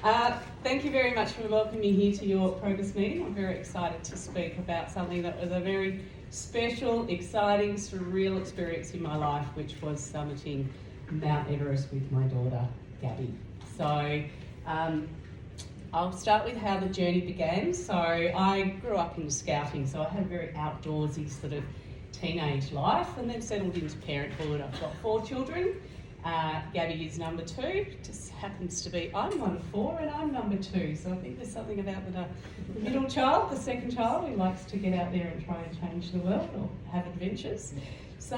Thank you very much for welcoming me here to your progress meeting. I'm very excited to speak about something that was a very special, exciting, surreal experience in my life, which was summiting Mount Everest with my daughter, Gabby. So I'll start with how the journey began. So I grew up in scouting, so I had a very outdoorsy sort of teenage life, and then settled into parenthood. I've got 4 children. Gabby is number 2. Just happens to be I'm one of 4 and I'm number 2. So I think there's something about the middle child, the second child, who likes to get out there and try and change the world or have adventures. So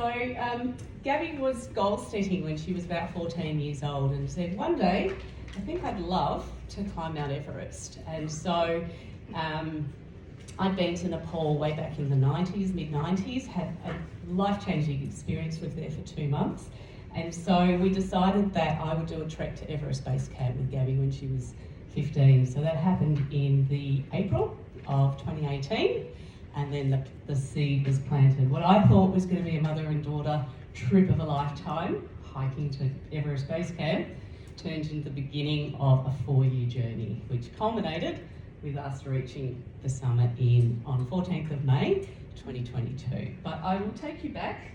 Gabby was goal setting when she was about 14 years old and said, one day I think I'd love to climb Mount Everest. And so I'd been to Nepal way back in the 90s, mid-90s, had a life-changing experience, lived there for 2 months. And so we decided that I would do a trek to Everest Base Camp with Gabby when she was 15. So that happened in the April of 2018, and then the seed was planted. What I thought was going to be a mother and daughter trip of a lifetime, hiking to Everest Base Camp, turned into the beginning of a 4-year journey, which culminated with us reaching the summit on 14th of May 2022. But I will take you back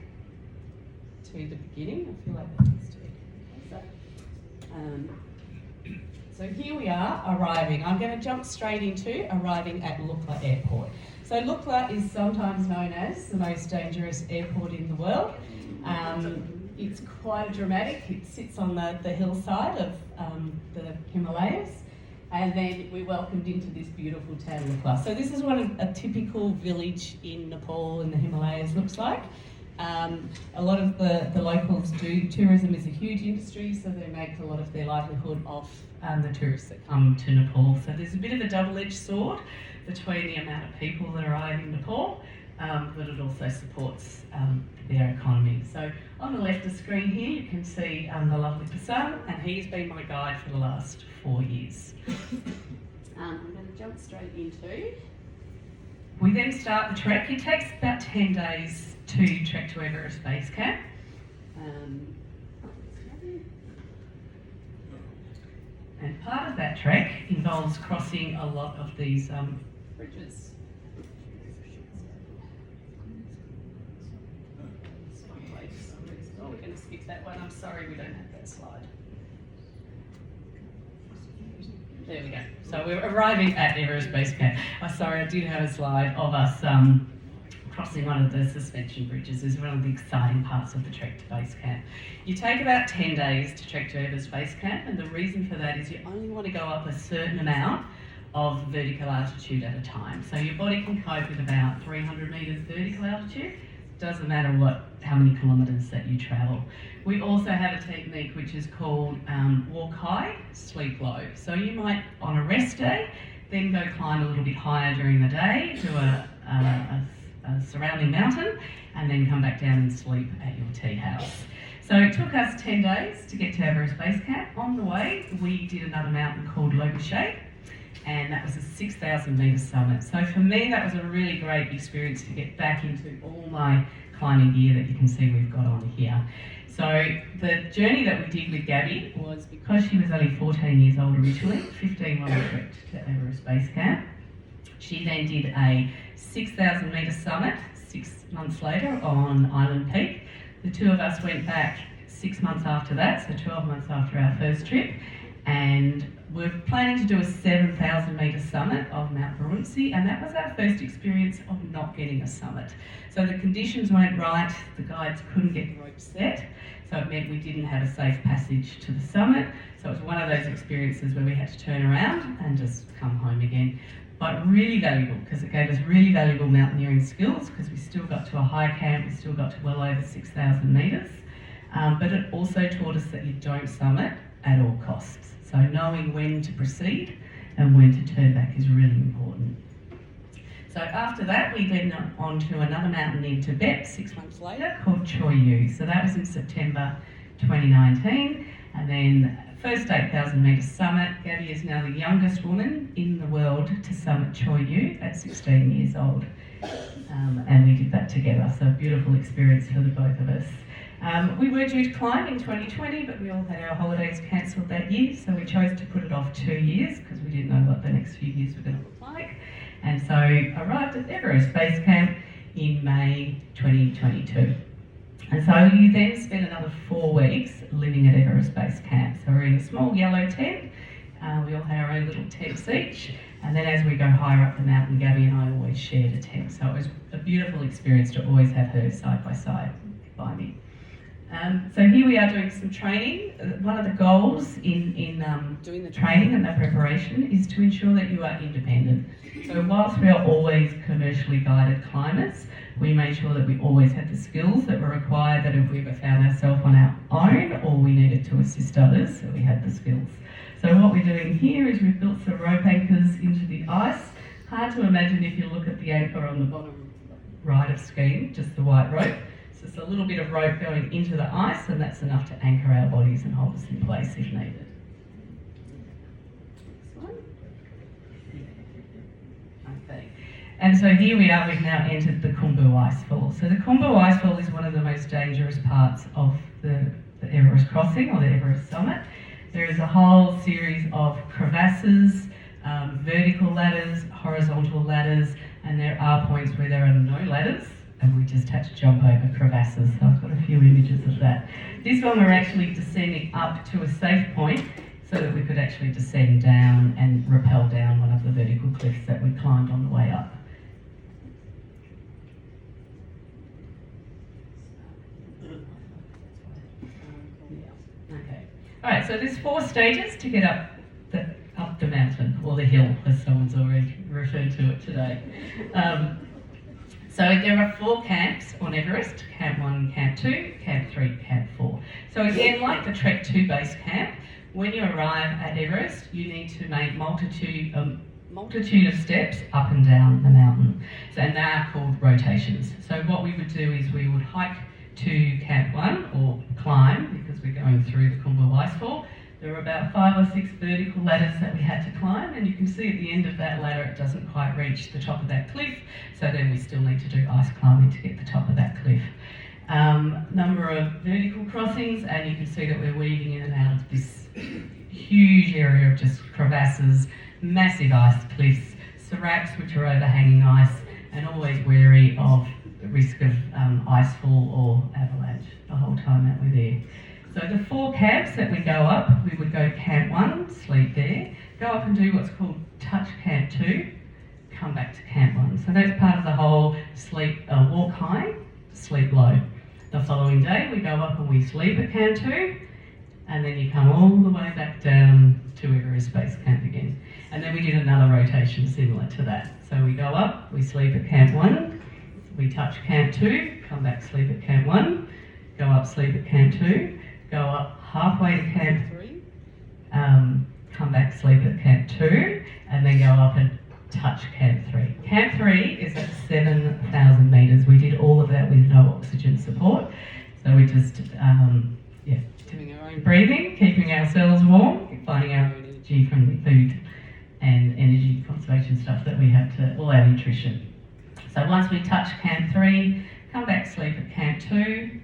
to the beginning. I feel like that needs to be. So here we are arriving. I'm going to jump straight into arriving at Lukla Airport. So Lukla is sometimes known as the most dangerous airport in the world. It's quite dramatic. It sits on the hillside of the Himalayas, and then we're welcomed into this beautiful town Lukla. So this is what a typical village in Nepal in the Himalayas looks like. A lot of the locals do, tourism is a huge industry, so they make a lot of their livelihood off the tourists that come to Nepal. So there's a bit of a double-edged sword between the amount of people that arrive in Nepal, but it also supports their economy. So on the left of the screen here you can see the lovely Passan, and he's been my guide for the last 4 years. I'm going to jump straight into. We then start the trek. It takes about 10 days to trek to Everest Base Camp. And part of that trek involves crossing a lot of these bridges. Oh, we're going to skip that one. I'm sorry we don't have that slide. There we go. So we're arriving at Everest Base Camp. Oh, sorry, I did have a slide of us crossing one of the suspension bridges. Is one of the exciting parts of the trek to base camp. You take about 10 days to trek to Everest Base Camp, and the reason for that is you only want to go up a certain amount of vertical altitude at a time. So your body can cope with about 300 metres vertical altitude. Doesn't matter how many kilometres that you travel. We also have a technique which is called walk high, sleep low. So you might, on a rest day, then go climb a little bit higher during the day to a surrounding mountain, and then come back down and sleep at your tea house. So it took us 10 days to get to Everest Base Camp. On the way, we did another mountain called Logoshape, and that was a 6,000 metre summit. So for me, that was a really great experience to get back into all my climbing gear that you can see we've got on here. So the journey that we did with Gabby was, because she was only 14 years old originally, 15 when we trekked to Everest Base Camp. She then did a 6,000 metre summit 6 months later on Island Peak. The two of us went back 6 months after that, so 12 months after our first trip, and we're planning to do a 7,000 metre summit of Mount Barunsi, and that was our first experience of not getting a summit. So the conditions weren't right, the guides couldn't get the rope set, so it meant we didn't have a safe passage to the summit. So it was one of those experiences where we had to turn around and just come home again. But really valuable, because it gave us really valuable mountaineering skills, because we still got to a high camp, we still got to well over 6,000 metres. But it also taught us that you don't summit at all costs. So knowing when to proceed and when to turn back is really important. So after that, we then went on to another mountain in Tibet 6 months later called Choi Yu. So that was in September 2019. And then first 8,000 metre summit. Gabby is now the youngest woman in the world to summit Choi Yu at 16 years old. And we did that together. So a beautiful experience for the both of us. We were due to climb in 2020, but we all had our holidays cancelled that year, so we chose to put it off 2 years because we didn't know what the next few years were going to look like. And so arrived at Everest Base Camp in May 2022. And so you then spend another 4 weeks living at Everest Base Camp. So we're in a small yellow tent. We all had our own little tents each. And then as we go higher up the mountain, Gabby and I always shared a tent. So it was a beautiful experience to always have her side by side by me. So here we are doing some training. One of the goals in doing the training and the preparation is to ensure that you are independent. So whilst we are always commercially guided climbers, we made sure that we always had the skills that were required, that if we ever found ourselves on our own or we needed to assist others, that we had the skills. So what we're doing here is we've built some rope anchors into the ice. Hard to imagine if you look at the anchor on the bottom right of screen, just the white rope. So it's a little bit of rope going into the ice, and that's enough to anchor our bodies and hold us in place if needed. Okay. And so here we are, we've now entered the Khumbu Icefall. So the Khumbu Icefall is one of the most dangerous parts of the Everest crossing or the Everest summit. There is a whole series of crevasses, vertical ladders, horizontal ladders, and there are points where there are no ladders and we just had to jump over crevasses. So I've got a few images of that. This one we're actually descending up to a safe point so that we could actually descend down and rappel down one of the vertical cliffs that we climbed on the way up. Okay. All right, so there's 4 stages to get up the mountain, or the hill, as someone's already referred to it today. So there are 4 camps on Everest: Camp 1, Camp 2, Camp 3, Camp 4. So again, like the Trek 2 base camp, when you arrive at Everest, you need to make multitude of steps up and down the mountain. So, and they are called rotations. So what we would do is we would hike to Camp 1, or climb, because we're going through the Khumbu Icefall. There were about 5 or 6 vertical ladders that we had to climb, and you can see at the end of that ladder it doesn't quite reach the top of that cliff, so then we still need to do ice climbing to get the top of that cliff. Number of vertical crossings, and you can see that we're weaving in and out of this huge area of just crevasses, massive ice cliffs, seracs which are overhanging ice, and always wary of the risk of icefall or avalanche the whole time that we're there. So the 4 camps that we go up, we would go Camp 1, sleep there, go up and do what's called touch Camp 2, come back to Camp 1. So that's part of the whole walk high, sleep low. The following day we go up and we sleep at Camp 2, and then you come all the way back down to Everest Base Camp again. And then we did another rotation similar to that. So we go up, we sleep at Camp 1, we touch Camp 2, come back, sleep at Camp 1, go up, sleep at Camp 2, go up halfway to Camp 3, come back, sleep at Camp 2, and then go up and touch Camp 3. Camp 3 is at 7,000 metres. We did all of that with no oxygen support. So we just, doing our own breathing, keeping ourselves warm, finding our own energy from the food and energy conservation stuff that we have to, all our nutrition. So once we touch Camp 3, come back, sleep at Camp 2,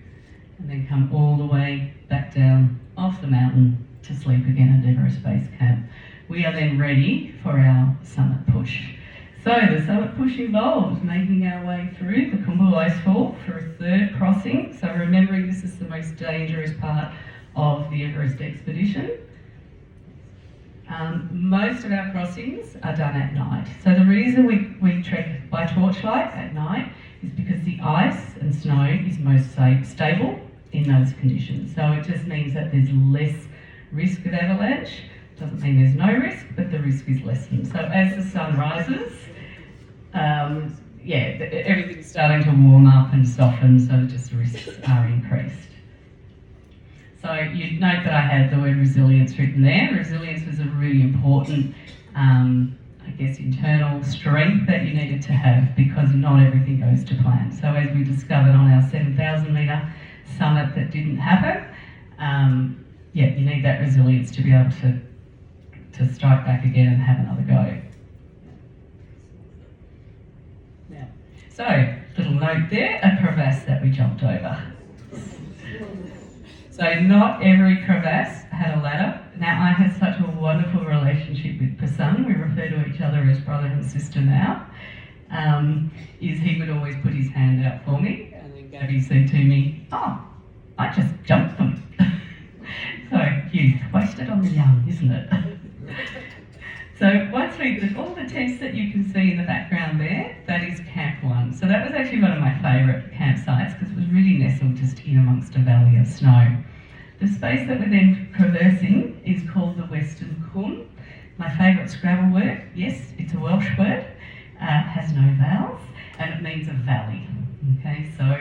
and then come all the way back down off the mountain to sleep again at Everest Base Camp. We are then ready for our summit push. So the summit push involves making our way through the Khumbu Icefall for a 3rd crossing. So remembering this is the most dangerous part of the Everest expedition. Most of our crossings are done at night. So the reason we trek by torchlight at night is because the ice and snow is most stable in those conditions. So it just means that there's less risk of avalanche. Doesn't mean there's no risk, but the risk is lessened. So as the sun rises, everything's starting to warm up and soften, so just the risks are increased. So you'd note that I had the word resilience written there. Resilience was a really important, internal strength that you needed to have, because not everything goes to plan. So as we discovered on our 7,000 metre summit that didn't happen, you need that resilience to be able to strike back again and have another go. So, little note there, a crevasse that we jumped over. So not every crevasse had a ladder. Now I have such a wonderful relationship with Prasanna. We refer to each other as brother and sister now. Is he would always put his hand out for me, and then Gabby said to me, "Oh, I just jumped them." So youth wasted on the young, isn't it? So once we did all the tents that you can see in the background there, that is Camp 1. So that was actually one of my favourite campsites because it was really nestled just in amongst a valley of snow. The space that we're then traversing is called the Western Cwm. My favourite Scrabble word, yes, it's a Welsh word, has no vowels, and it means a valley. Okay, so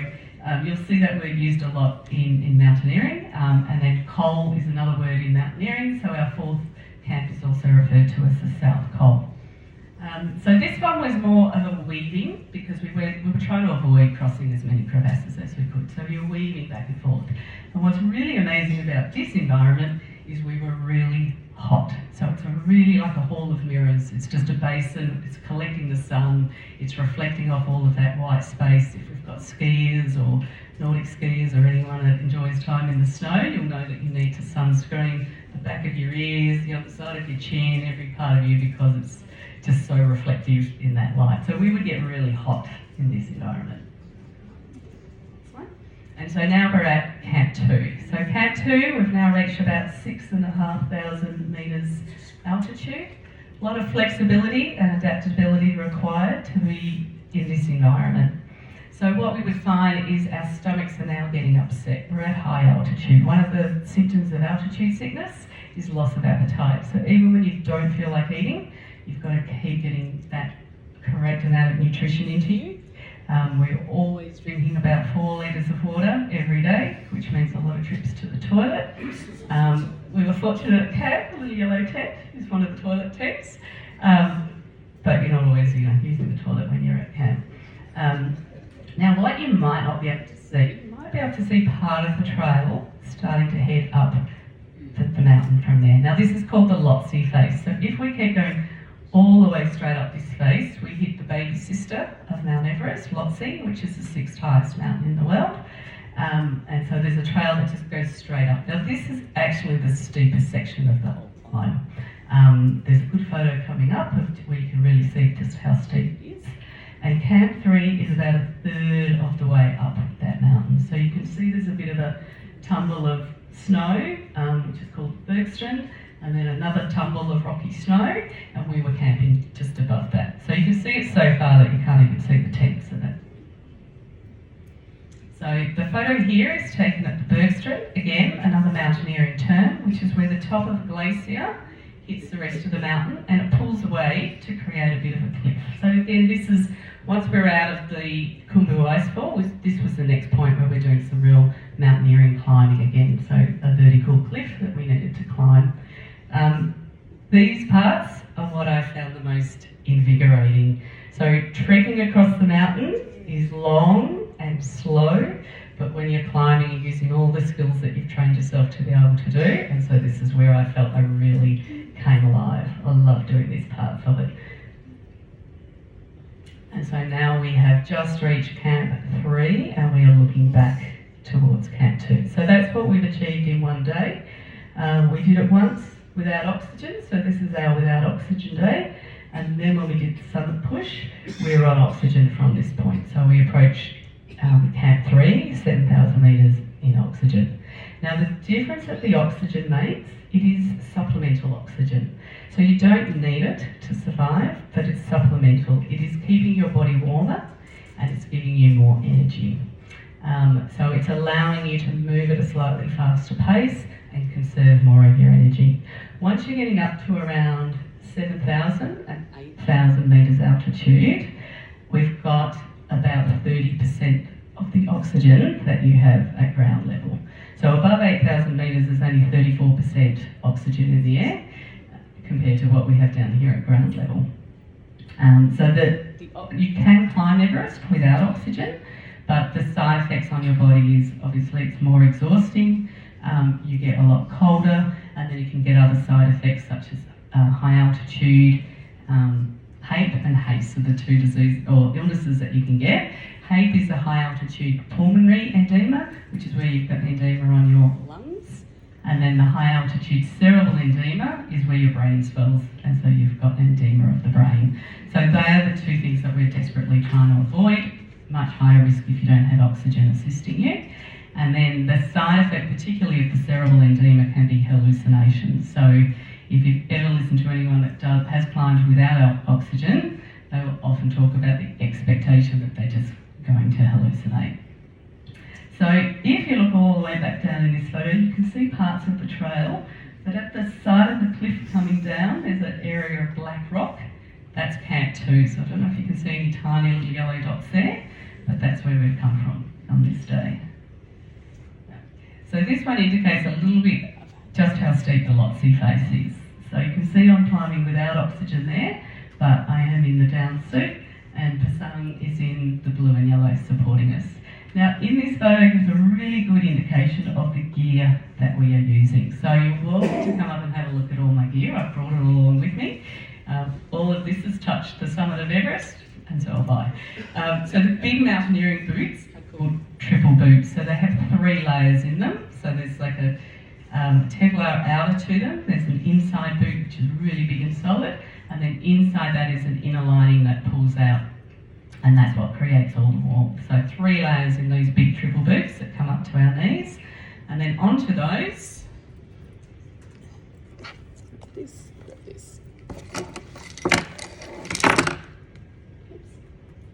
you'll see that word used a lot in mountaineering, and then Col is another word in mountaineering, so our fourth camp is also referred to as the South Col. So this one was more of a weaving because we were trying to avoid crossing as many crevasses as we could. So we were weaving back and forth. And what's really amazing about this environment is we were really hot. So it's really like a hall of mirrors. It's just a basin, it's collecting the sun, it's reflecting off all of that white space. If we've got skiers or Nordic skiers or anyone that enjoys time in the snow, you'll know that you need to sunscreen the back of your ears, the other side of your chin, every part of you, because it's just so reflective in that light. So we would get really hot in this environment. And so now we're at Camp 2. So Camp 2, we've now reached about 6,500 metres altitude. A lot of flexibility and adaptability required to be in this environment. So what we would find is our stomachs are now getting upset. We're at high altitude. One of the symptoms of altitude sickness is loss of appetite. So even when you don't feel like eating, you've got to keep getting that correct amount of nutrition into you. We're always drinking about 4 litres of water every day, which means a lot of trips to the toilet. We were fortunate at camp, the yellow tent is one of the toilet tents, but you're not always using the toilet when you're at camp. Now what you might not be able to see, you might be able to see part of the trail starting to head up the mountain from there. Now this is called the Lhotse face. So if we keep going all the way straight up this face, we hit the baby sister of Mount Everest, Lhotse, which is the 6th highest mountain in the world. And so there's a trail that just goes straight up. Now this is actually the steepest section of the whole climb. There's a good photo coming up where you can really see just how steep it is. And Camp 3 is about a third of the way up that mountain. So you can see there's a bit of a tumble of snow, which is called Bergstrand, and then another tumble of rocky snow, and we were camping just above that. So you can see it so far that you can't even see the tents in it. So the photo here is taken at the Bergstrand, again, another mountaineering term, which is where the top of a glacier hits the rest of the mountain and it pulls away to create a bit of a cliff. So then this is, once we're out of the Khumbu Icefall, this was the next point where we're doing some real mountaineering climbing again, so a vertical cliff that we needed to climb. These parts are what I found the most invigorating. So trekking across the mountain is long and slow, but when you're climbing, you're using all the skills that you've trained yourself to be able to do, and so this is where I felt I really came alive. I love doing these parts of it. And so now we have just reached Camp 3 and we are looking back towards Camp 2. So that's what we've achieved in one day. We did it once without oxygen, so this is our without oxygen day. And then when we did the summit push, we were on oxygen from this point. So we approached Camp 3, 7,000 metres in oxygen. Now the difference that the oxygen makes, it is supplemental oxygen. So you don't need it to survive, but it's supplemental. It is keeping your body warmer and it's giving you more energy. So it's allowing you to move at a slightly faster pace and conserve more of your energy. Once you're getting up to around 7,000 and 8,000 metres altitude, we've got about 30% of the oxygen that you have at ground level. So above 8,000 metres there's only 34% oxygen in the air compared to what we have down here at ground level. So you can climb Everest without oxygen, but the side effects on your body is obviously it's more exhausting, you get a lot colder, and then you can get other side effects such as high altitude, HAPE and HACE are the two disease or illnesses that you can get. HAPE is a high altitude pulmonary edema, which is where you've got edema on your lungs. And then the high altitude cerebral edema is where your brain swells, and so you've got an edema of the brain. So they are the two things that we're desperately trying to avoid. Much higher risk if you don't have oxygen assisting you. And then the side effect, particularly of the cerebral edema, can be hallucinations. So if you've ever listened to anyone that has climbed without oxygen, they will often talk about the expectation that they're just going to hallucinate. So if you look all the way back down in this photo, you can see parts of the trail, but at the side of the cliff coming down, there's an area of black rock. That's Camp 2, so I don't know if you can see any tiny little yellow dots there, but that's where we've come from on this day. So this one indicates a little bit just how steep the Lhotse face is. So you can see I'm climbing without oxygen there, but I am in the down suit, and Pasang is in the blue and yellow supporting us. Now in this photo gives a really good indication of the gear that we are using. So you're welcome to come up and have a look at all my gear. I've brought it along with me. All of this has touched the summit of Everest, and so have I. So the big mountaineering boots are called triple boots. So they have 3 layers in them. So there's like a Kevlar outer to them. There's an inside boot which is really big and solid, and then inside that is an inner lining that pulls out, and that's what creates all the warmth. So 3 layers in these big triple boots that come up to our knees, and then onto those.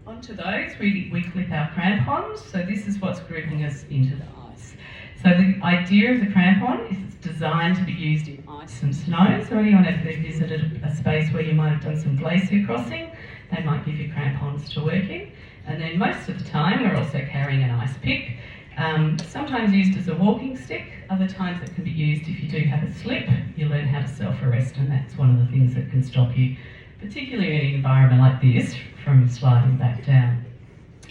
Onto those, we clip our crampons. So this is what's gripping us into the ice. So the idea of the crampon is it's designed to be used in ice and snow. So anyone ever visited a space where you might have done some glacier crossing, they might give you crampons to work in. And then most of the time we're also carrying an ice pick, sometimes used as a walking stick. Other times it can be used if you do have a slip. You learn how to self-arrest, and that's one of the things that can stop you, particularly in an environment like this, from sliding back down.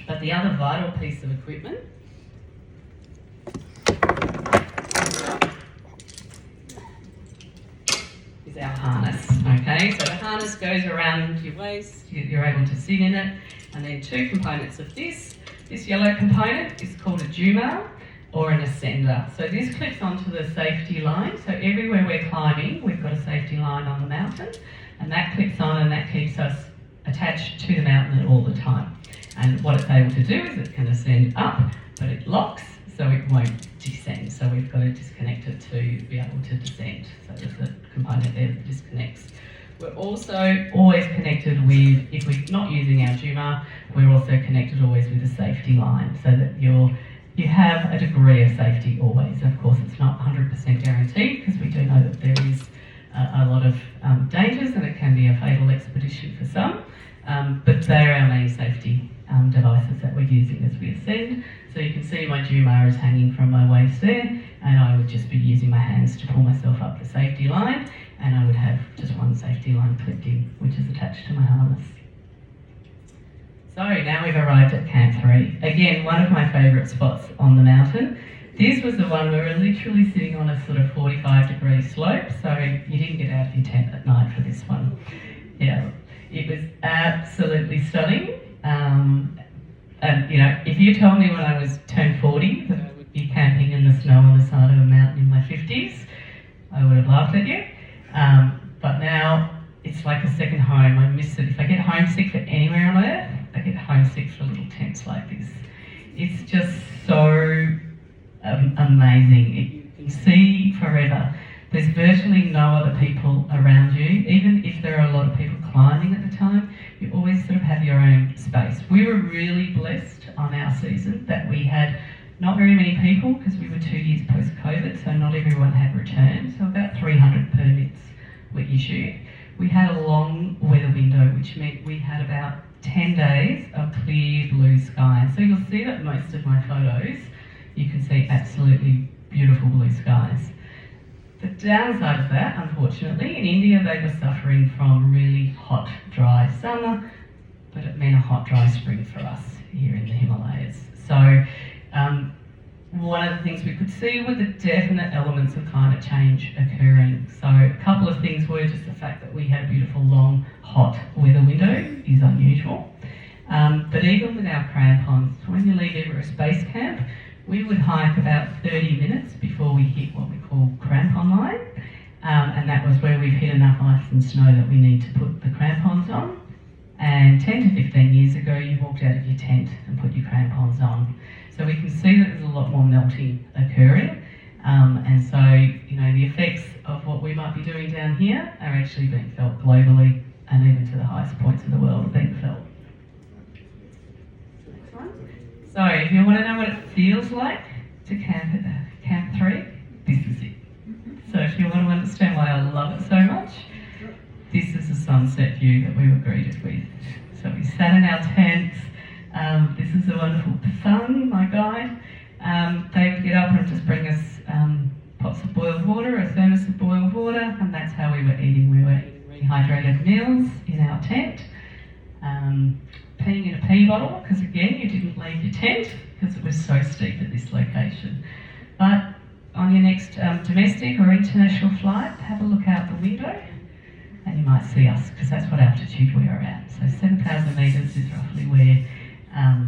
But the other vital piece of equipment is our harness. Okay, so the harness goes around your waist, you're able to sit in it, and then 2 components of this. This yellow component is called a Jumar or an ascender. So this clips onto the safety line. So everywhere we're climbing, we've got a safety line on the mountain, and that clips on and that keeps us attached to the mountain all the time. And what it's able to do is it can ascend up, but it locks, so it won't descend. So we've got to disconnect it to be able to descend. So there's a component there that disconnects. We're also always connected with, if we're not using our Jumar, we're also connected always with a safety line, so that you have a degree of safety always. Of course, it's not 100% guaranteed, because we do know that there is a lot of dangers, and it can be a fatal expedition for some. But they're our main safety devices that we're using as we ascend. So you can see my Jumar is hanging from my waist there, and I would just be using my hands to pull myself up the safety line, and I would have just one safety line clipped in, which is attached to my harness. So now we've arrived at Camp 3. Again, one of my favourite spots on the mountain. This was the one where we're literally sitting on a sort of 45-degree slope, so you didn't get out of your tent at night for this one. Yeah, it was absolutely stunning. And you know, if you told me when I was turned 40 that I would be camping in the snow on the side of a mountain in my 50s, I would have laughed at you. But now it's like a second home. I miss it. If I get homesick for anywhere on earth, I get homesick for little tents like this. It's just so amazing. You can see forever. There's virtually no other people around you. Even if there are a lot of people climbing at the time, you always sort of have your own space. We were really blessed on our season that we had not very many people, because we were 2 years post-COVID, so not everyone had returned. So about 300 permits were issued. We had a long weather window, which meant we had about 10 days of clear blue sky. So you'll see that most of my photos, you can see absolutely beautiful blue skies. The downside of that, unfortunately, in India they were suffering from really hot, dry summer, but it meant a hot, dry spring for us here in the Himalayas. So one of the things we could see were the definite elements of climate change occurring. So a couple of things were just the fact that we had a beautiful long hot weather window is unusual. But even with our crampons, when you leave Everest Base Camp, we would hike about 30 minutes before we hit what we call crampon line. And that was where we've hit enough ice and snow that we need to put the crampons on. And 10 to 15 years ago, you walked out of your tent and put your crampons on. So we can see that there's a lot more melting occurring. And so, the effects of what we might be doing down here are actually being felt globally, and even to the highest points of the world are being felt. Next one. So if you want to know what it feels like to camp at Camp 3, this is it. So if you want to understand why I love it so much, this is the sunset view that we were greeted with. So we sat in our tents. This is a wonderful Pasang, my guide. They would get up and just bring us pots of boiled water, a thermos of boiled water, and that's how we were eating. We were eating rehydrated meals in our tent. Peeing in a pee bottle, because again, you didn't leave your tent because it was so steep at this location. But on your next domestic or international flight, have a look out the window and you might see us, because that's what altitude we are at. So 7,000 metres is roughly where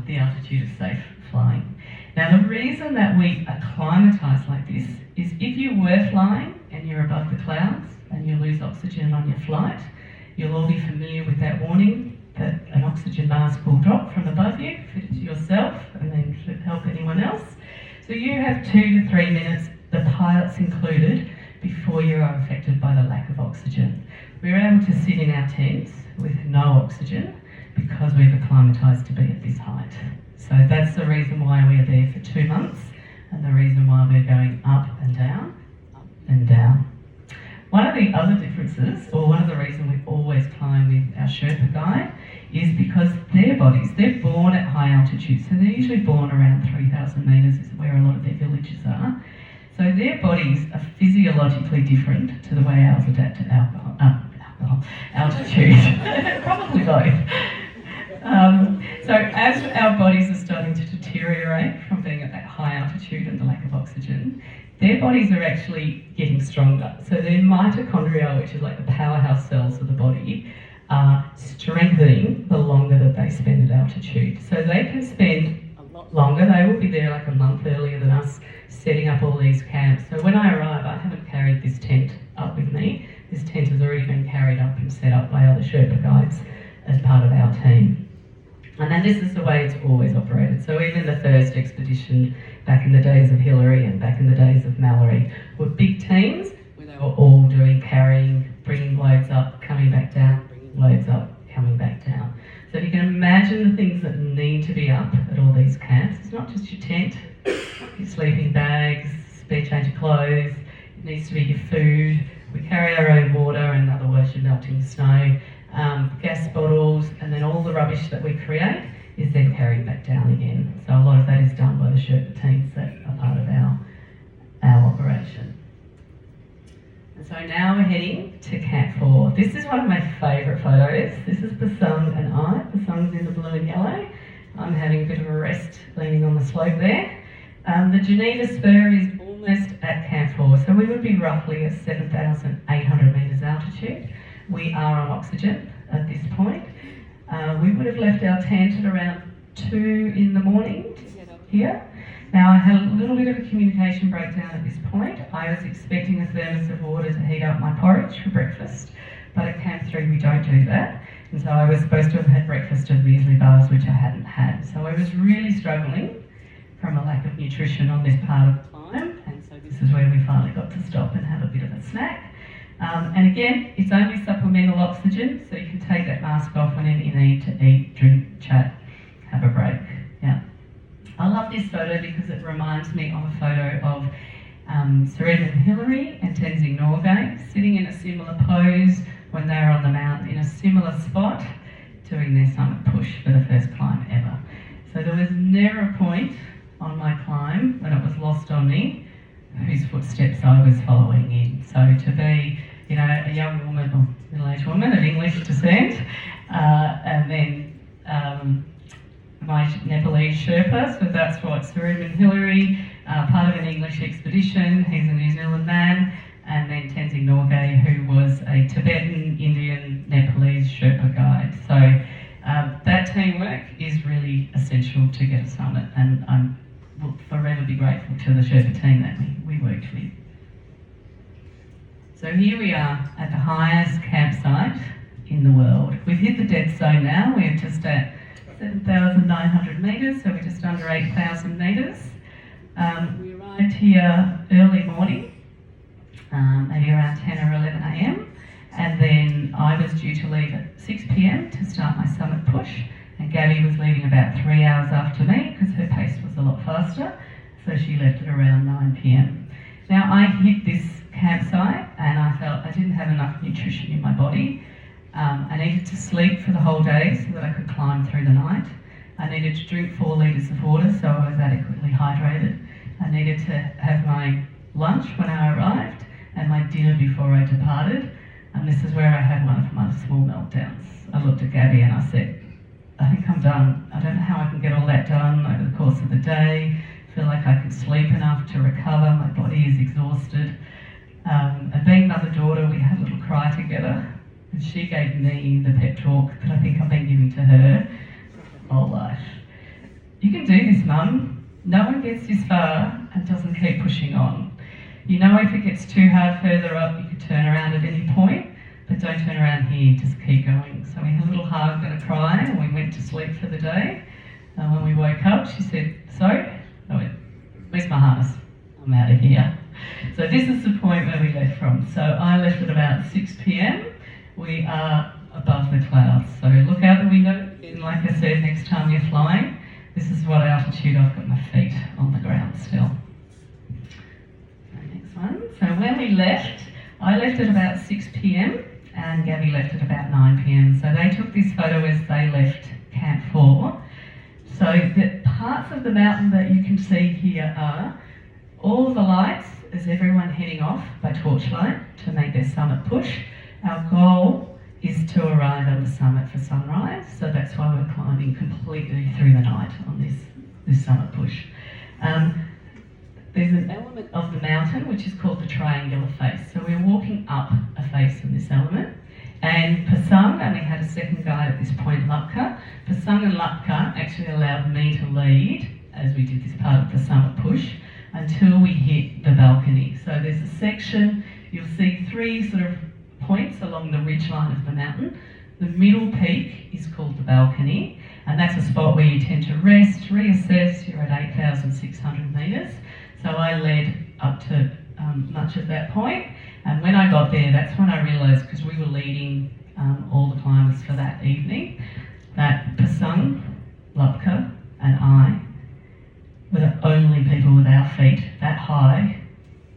the altitude of safe flying. Now the reason that we acclimatise like this is if you were flying and you're above the clouds and you lose oxygen on your flight, you'll all be familiar with that warning that an oxygen mask will drop from above you, fit it to yourself and then help anyone else. So you have 2 to 3 minutes, the pilots included, before you are affected by the lack of oxygen. We're able to sit in our tents with no oxygen because we've acclimatised to be at this height. So that's the reason why we're there for 2 months and the reason why we're going up and down, up and down. One of the other differences, or one of the reasons we always climb with our Sherpa guide, is because their bodies, they're born at high altitude, so they're usually born around 3,000 metres is where a lot of their villages are. So their bodies are physiologically different to the way ours adapt to altitude. Probably both. So as our bodies are starting to deteriorate from being at that high altitude and the lack of oxygen, their bodies are actually getting stronger. So their mitochondria, which is like the powerhouse cells of the body, are strengthening the longer that they spend at altitude. So they can spend a lot longer. They will be there like a month earlier than us, setting up all these camps. So when I arrive, I haven't carried this tent up with me. This tent has already been carried up and set up by other Sherpa guides as part of our team. And then this is the way it's always operated. So even the first expedition back in the days of Hillary and back in the days of Mallory were big teams where they were all doing carrying, bringing loads up, coming back down, bringing loads up, coming back down. So if you can imagine the things that need to be up at all these camps, it's not just your tent, your sleeping bags, spare change of clothes, it needs to be your food. We carry our own water, and otherwise you're melting snow. Gas bottles, and then all the rubbish that we create is then carried back down again. So a lot of that is done by the Sherpa teams that are part of our operation. And so now we're heading to Camp 4. This is one of my favourite photos. This is Pasang and I. Pasang's in the blue and yellow. I'm having a bit of a rest leaning on the slope there. The Geneva Spur is almost at Camp 4, so we would be roughly at 7,800 metres altitude. We are on oxygen at this point. We would have left our tent at around 2 in the morning to get up here. Now I had a little bit of a communication breakdown at this point. I was expecting a thermos of water to heat up my porridge for breakfast, but at Camp 3 we don't do that. And so I was supposed to have had breakfast of muesli bars, which I hadn't had. So I was really struggling from a lack of nutrition on this part of the climb, and so this is where we finally got to stop and have a bit of a snack. And again, it's only supplemental oxygen, so you can take that mask off whenever you need to eat, drink, chat, have a break. Yeah. I love this photo because it reminds me of a photo of Sarita and Hillary and Tenzing Norgay sitting in a similar pose when they were on the mountain in a similar spot doing their summit push for the first climb ever. So there was never a point on my climb when it was lost on me whose footsteps I was following in. So to be, a young woman or middle-aged woman of English descent, and then my Nepalese Sherpa, so that's what Sarita and Hillary, part of an English expedition. He's a New Zealand man. And then Tenzing Norgay, who was a Tibetan, Indian, Nepalese Sherpa guide. So that teamwork is really essential to get a summit, and I will forever be grateful to the Sherpa team that we worked with. So here we are at the highest campsite in the world. We've hit the dead zone now. We're just at 7,900 metres, so we're just under 8,000 metres. We arrived here early morning, maybe around 10 or 11 a.m. And then I was due to leave at 6 p.m. to start my summit push. And Gabby was leaving about 3 hours after me because her pace was a lot faster. So she left at around 9 p.m. Now I hit this campsite and I felt I didn't have enough nutrition in my body. I needed to sleep for the whole day so that I could climb through the night. I needed to drink 4 litres of water so I was adequately hydrated. I needed to have my lunch when I arrived and my dinner before I departed. And this is where I had one of my small meltdowns. I looked at Gabby and I said, I think I'm done. I don't know how I can get all that done over the course of the day. I feel like I can sleep enough to recover. My body is exhausted. And being mother-daughter, we had a little cry together. And she gave me the pep talk that I think I've been giving to her my whole life. You can do this, Mum. No one gets this far and doesn't keep pushing on. You know, if it gets too hard further up, you could turn around at any point, but don't turn around here, just keep going. So we had a little hug and a cry, and we went to sleep for the day. When we woke up, she said, so? I went, where's my harness? I'm out of here. So this is the point where we left from. So I left at about 6 p.m. We are above the clouds. So look out the window, and like I said, next time you're flying, this is what altitude I've got my feet on the ground still. So when we left, I left at about 6 p.m. and Gabby left at about 9 p.m. So they took this photo as they left Camp 4. So the parts of the mountain that you can see here are all the lights as everyone heading off by torchlight to make their summit push. Our goal is to arrive on the summit for sunrise, so that's why we're climbing completely through the night on this summit push. There's an element of the mountain which is called the triangular face. So we're walking up a face in this element. And Pasang, and we had a second guide at this point, Lapka. Pasang and Lapka actually allowed me to lead as we did this part of the summit push until we hit the balcony. So there's a section, you'll see 3 sort of points along the ridgeline of the mountain. The middle peak is called the balcony, and that's a spot where you tend to rest, reassess. You're at 8,600 metres. So I led up to much of that point, and when I got there, that's when I realised, because we were leading all the climbers for that evening, that Pasang, Lapka and I were the only people with our feet that high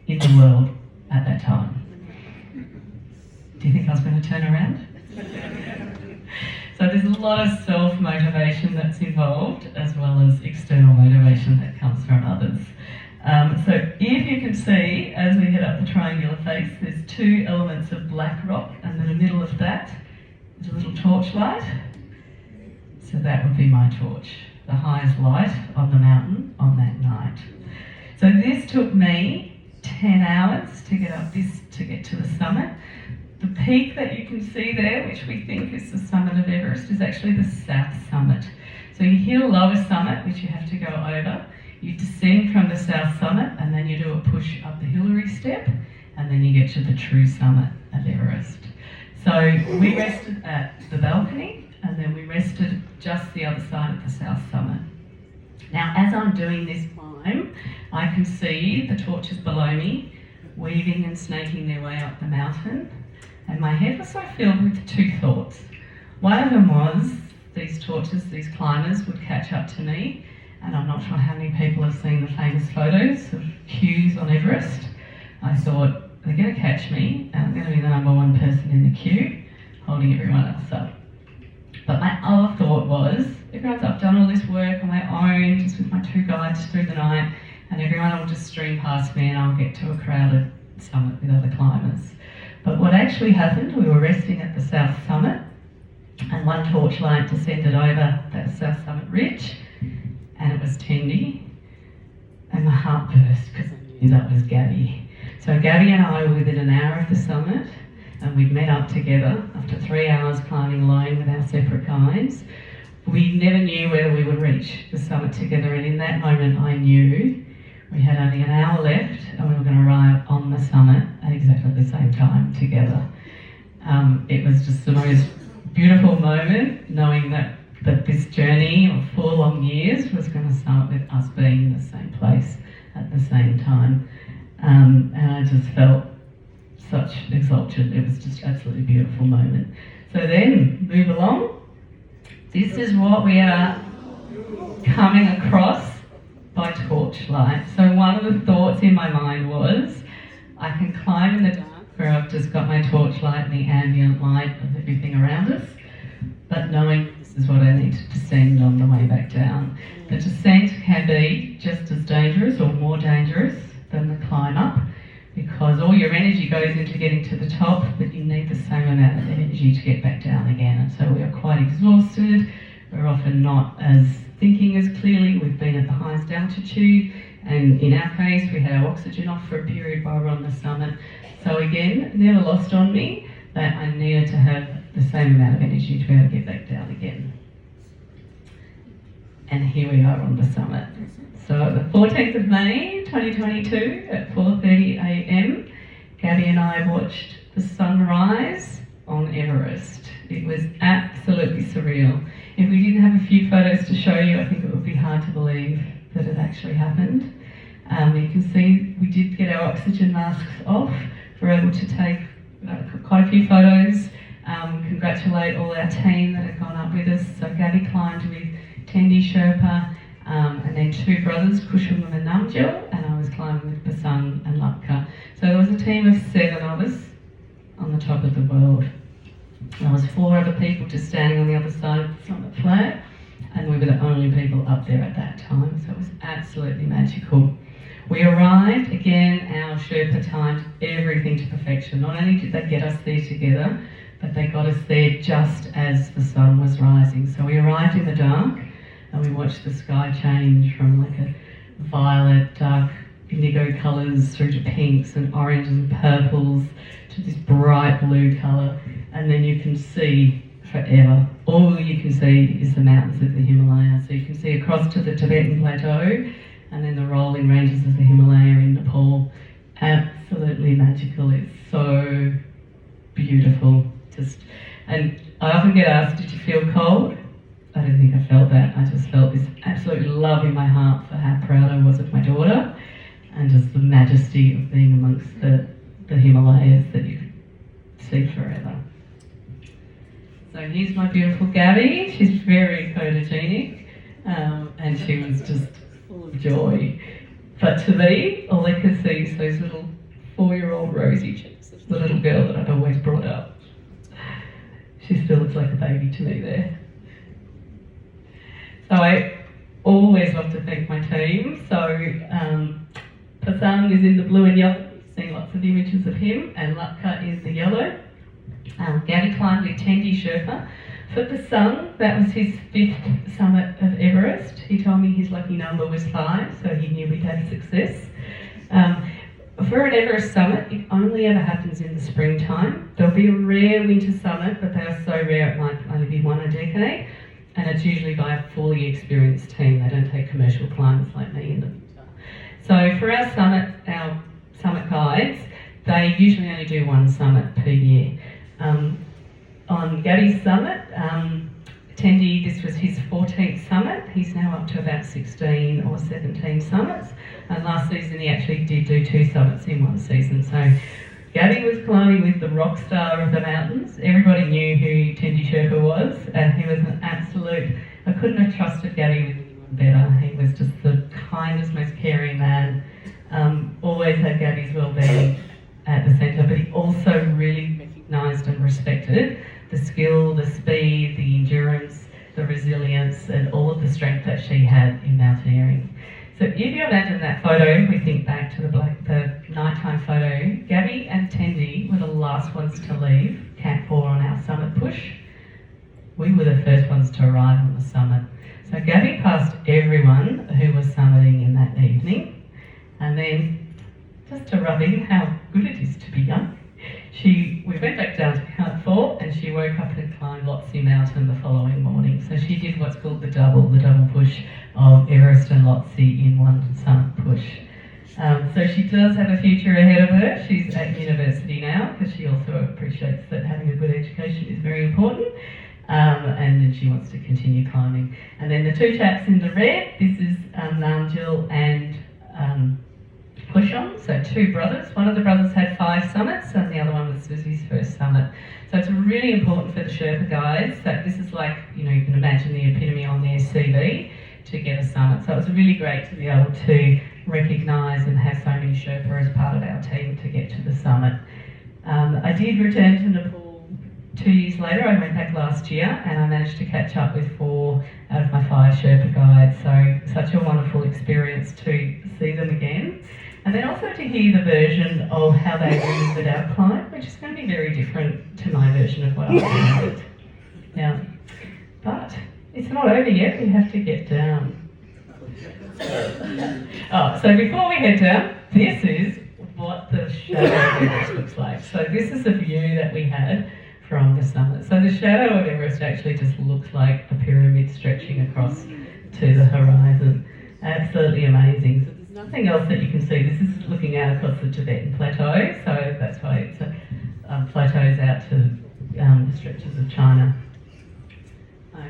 in the world at that time. Do you think I was going to turn around? So there's a lot of self-motivation that's involved, as well as external motivation that comes from others. So if you can see, as we head up the triangular face, there's 2 elements of black rock, and in the middle of that is a little torch light. So that would be my torch, the highest light on the mountain on that night. So this took me 10 hours to get up this, to get to the summit. The peak that you can see there, which we think is the summit of Everest, is actually the south summit. So you hit a lower summit, which you have to go over. You descend from the south summit, and then you do a push up the Hillary step, and then you get to the true summit of Everest. So we rested at the balcony, and then we rested just the other side of the south summit. Now, as I'm doing this climb, I can see the torches below me, weaving and snaking their way up the mountain, and my head was sort of filled with 2 thoughts. One of them was, these torches, these climbers would catch up to me, and I'm not sure how many people have seen the famous photos of queues on Everest. I thought, they're going to catch me, and I'm going to be the number 1 person in the queue, holding everyone else up. But my other thought was, I've done all this work on my own, just with my 2 guides through the night, and everyone will just stream past me and I'll get to a crowded summit with other climbers. But what actually happened, we were resting at the south summit, and one torchlight descended over that south summit ridge, and it was Tendi. and my heart burst because I knew that was Gabby. So Gabby and I were within an hour of the summit, and we'd met up together after 3 hours climbing alone with our separate guides. We never knew whether we would reach the summit together, and in that moment I knew we had only an hour left and we were going to arrive on the summit at exactly the same time together. It was just the most beautiful moment, knowing that this journey of 4 long years was going to start with us being in the same place at the same time. And I just felt such exaltation. It was just absolutely beautiful moment. So then, move along. This is what we are coming across by torchlight. So one of the thoughts in my mind was, I can climb in the dark where I've just got my torchlight and the ambient light of everything around us, but knowing this is what I need to descend on the way back down. The descent can be just as dangerous or more dangerous than the climb up, because all your energy goes into getting to the top, but you need the same amount of energy to get back down again. And so we are quite exhausted. We're often not as thinking as clearly. We've been at the highest altitude, and in our case, we had our oxygen off for a period while we're on the summit. So again, never lost on me that I needed to have the same amount of energy to be able to get back down again. And here we are on the summit. So the 14th of May 2022 at 4:30 a.m, Gabby and I watched the sunrise on Everest. It was absolutely surreal. If we didn't have a few photos to show you, I think it would be hard to believe that it actually happened. You can see we did get our oxygen masks off. We were able to take quite a few photos. Congratulate all our team that had gone up with us. So Gabby climbed with Tendi Sherpa, and then 2 brothers, Kushum and Namjil, and I was climbing with Basung and Lapka. So there was a team of 7 of us on the top of the world. There was 4 other people just standing on the other side of the summit flat, and we were the only people up there at that time, so it was absolutely magical. We arrived, again, our Sherpa timed everything to perfection. Not only did they get us there together, but they got us there just as the sun was rising. So we arrived in the dark, and we watched the sky change from like a violet, dark indigo colours through to pinks and oranges and purples to this bright blue colour, and then you can see forever. All you can see is the mountains of the Himalayas. So you can see across to the Tibetan plateau and then the rolling ranges of the Himalaya in Nepal. Absolutely magical. It's so beautiful. And I often get asked, did you feel cold? I don't think I felt that. I just felt this absolute love in my heart for how proud I was of my daughter and just the majesty of being amongst the Himalayas that you could see forever. So here's my beautiful Gabby. She's very photogenic, and she was just full of joy. But to me, all I could see is those little 4-year-old rosy cheeks of the little girl that I'd always brought up. She still looks like a baby to me there. So I always love to thank my team. So Pasang is in the blue and yellow. You've seen lots of images of him, and Latka is the yellow. Gabby climbed with Tendi Sherpa. For Pasang, that was his 5th summit of Everest. He told me his lucky number was 5, so he knew we'd had success. For an Everest summit, it only ever happens in the springtime. There'll be a rare winter summit, but they are so rare it might only be one a decade. And it's usually by a fully experienced team. They don't take commercial climbers like me in the winter. So for our summit guides, they usually only do 1 summit per year. On Gabby's summit, Tendi, this was his 14th summit. He's now up to about 16 or 17 summits. And last season he actually did do 2 summits in 1 season. So Gabby was climbing with the rock star of the mountains. Everybody knew who Tendi Sherpa was, and he was an absolute, I couldn't have trusted Gabby with anyone better. He was just the kindest, most caring man. Always had Gabby's well-being at the centre, but he also really recognised and respected the skill, the speed, the endurance, the resilience, and all of the strength that she had in mountaineering. So if you imagine that photo, we think back to the nighttime photo, Gabby and Tendi were the last ones to leave Camp 4 on our summit push. We were the first ones to arrive on the summit. So Gabby passed everyone who was summiting in that evening, And then, just to rub in how good it is to be young, we went back down to Count 4 and she woke up and climbed Lhotse Mountain the following morning. So she did what's called the double push of Everest and Lhotse in one summit push. So she does have a future ahead of her. She's at university now because she also appreciates that having a good education is very important. And then she wants to continue climbing. And then the two chaps in the red, this is Namjil and Pushon, so two brothers. One of the brothers had 5 summits and the other one was his first summit. So it's really important for the Sherpa guides that this is like, you can imagine the epitome on their CV to get a summit. So it was really great to be able to recognise and have so many Sherpa as part of our team to get to the summit. I did return to Nepal 2 years later. I went back last year and I managed to catch up with 4 out of my 5 Sherpa guides. So such a wonderful experience to see them again. And then also to hear the version of how they remembered our climb, which is going to be very different to my version of what I remembered. Now, but it's not over yet, we have to get down. So before we head down, this is what the shadow of Everest looks like. So this is a view that we had from the summit. So the shadow of Everest actually just looks like a pyramid stretching across to the horizon. Absolutely amazing. So there's nothing else that you can see. This is looking out across the Tibetan Plateau, so that's why it's plateaus out to the stretches of China.